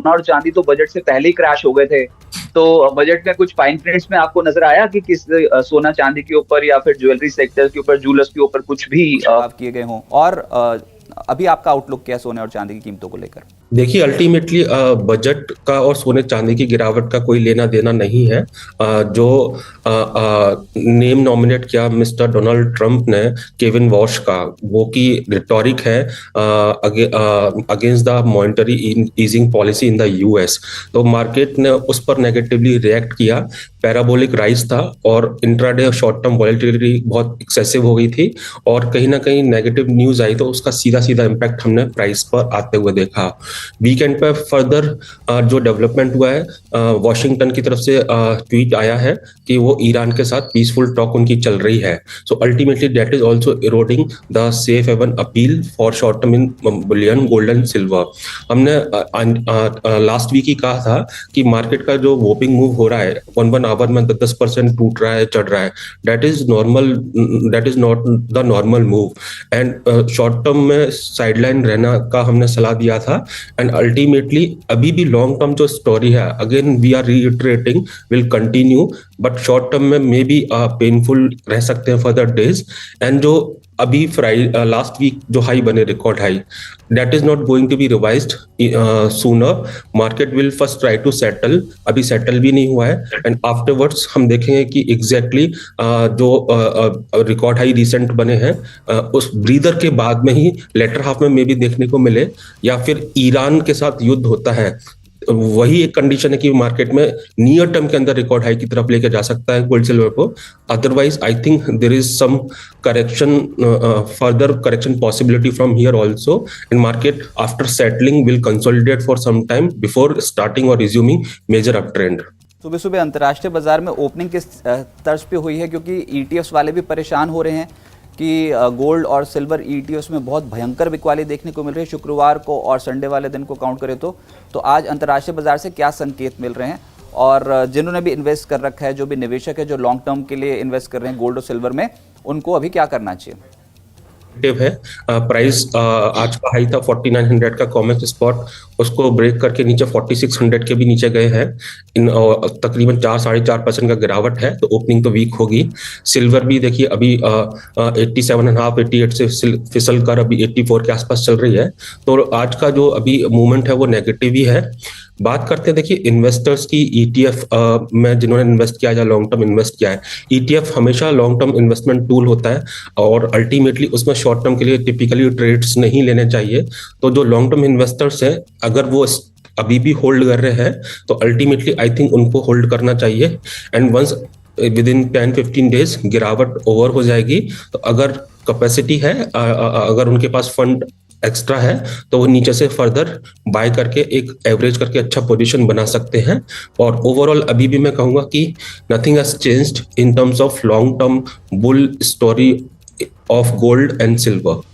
सोना और चांदी तो बजट से पहले ही क्रैश हो गए थे। तो बजट में कुछ फाइन प्रिंट्स में आपको नजर आया कि किस सोना चांदी के ऊपर या फिर ज्वेलरी सेक्टर के ऊपर, ज्वेलर्स के ऊपर कुछ भी बदलाव किए गए हों? और अभी आपका आउटलुक क्या है सोने और चांदी की कीमतों को लेकर? देखिए, अल्टीमेटली बजट का और सोने चांदी की गिरावट का कोई लेना देना नहीं है। जो नेम नॉमिनेट किया मिस्टर डोनाल्ड ट्रंप ने केविन वॉश का, वो की रिटॉरिक है against the monetary easing policy in the US. तो मार्केट ने उस पर नेगेटिवली रिएक्ट किया। पैराबोलिक राइज था और इंट्राडे शॉर्ट टर्म वॉलेटिलिटी बहुत एक्सेसिव हो गई थी और कहीं ना कहीं नेगेटिव न्यूज आई तो उसका सीधा सीधा इम्पैक्ट हमने प्राइस पर आते हुए देखा। वीकेंड पे फर्दर जो डेवलपमेंट हुआ है, वॉशिंगटन की तरफ से ट्वीट आया है कि वो ईरान के साथ पीसफुल टॉक उनकी चल रही है। So ultimately that is also eroding the safe haven appeal for short term in bullion, gold and silver. हमने लास्ट वीक ही कहा था कि मार्केट का जो वोपिंग मूव हो रहा है, वन आवर में 10% टूट रहा है, चढ़ रहा है, that is normal, that is not the normal move. And short term में साइडलाइन रहना का हमने सलाह दिया था। एंड अल्टीमेटली अभी भी लॉन्ग टर्म जो स्टोरी है, again we are reiterating, will continue, but short term में मे बी पेनफुल रह सकते हैं फर्दर डेज। एंड जो अभी फ्राइडे लास्ट वीक जो हाई बने, record high, that is not going to be revised sooner. Market will first try to settle, अभी settle भी नहीं हुआ है। एंड आफ्टरवर्ड्स हम देखेंगे कि एग्जैक्टली जो रिकॉर्ड हाई रिसेंट बने हैं उस ब्रीदर के बाद में ही लेटर हाफ में मे बी देखने को मिले, या फिर ईरान के साथ युद्ध होता है, वही एक कंडीशन है कि मार्केट में नियर टर्म के अंदर रिकॉर्ड हाई की तरफ लेके जा सकता है गोल्ड सिल्वर को। Otherwise I think there is some correction, further correction possibility from here also, and market after settling will consolidate for some time before starting और रिज्यूमिंग मेजर अप ट्रेंड। सुबह सुबह अंतर्राष्ट्रीय बाजार में ओपनिंग किस तर्ज पे हुई है, क्योंकि ईटीएफ्स वाले भी परेशान हो रहे हैं कि गोल्ड और सिल्वर ईटीएफ्स में बहुत भयंकर बिकवाली देखने को मिल रही है शुक्रवार को, और संडे वाले दिन को काउंट करें तो आज अंतर्राष्ट्रीय बाजार से क्या संकेत मिल रहे हैं? और जिन्होंने भी इन्वेस्ट कर रखा है, जो भी निवेशक है जो लॉन्ग टर्म के लिए इन्वेस्ट कर रहे हैं गोल्ड और सिल्वर में, उनको अभी क्या करना चाहिए? है प्राइस आज का हाई था 4900 का कॉमेक्स स्पॉट, उसको ब्रेक करके नीचे 4600 के भी नीचे गए हैं। इन तकरीबन 4-4.5% का गिरावट है, तो ओपनिंग तो वीक होगी। सिल्वर भी देखिए अभी 87.5 88 से फिसल कर अभी 84 के आसपास चल रही है। तो आज का जो अभी मूवमेंट है वो नेगेटिव ही है। बात करते हैं देखिए इन्वेस्टर्स की, ईटीएफ में जिन्होंने इन्वेस्ट किया या लॉन्ग टर्म इन्वेस्ट किया है, ईटीएफ हमेशा लॉन्ग टर्म इन्वेस्टमेंट टूल होता है और अल्टीमेटली उसमें शॉर्ट टर्म के लिए टिपिकली ट्रेड्स नहीं लेने चाहिए। तो जो लॉन्ग टर्म इन्वेस्टर्स हैं, अगर वो अभी भी होल्ड कर रहे हैं तो अल्टीमेटली आई थिंक उनको होल्ड करना चाहिए। And once within 10-15 days गिरावट ओवर हो जाएगी, तो अगर कैपेसिटी है, अगर उनके पास फंड एक्स्ट्रा है, तो वो नीचे से फर्दर बाय करके एक एवरेज करके अच्छा पोजीशन बना सकते हैं। और ओवरऑल अभी भी मैं कहूंगा कि nothing has changed in terms of long term bull story of gold and silver.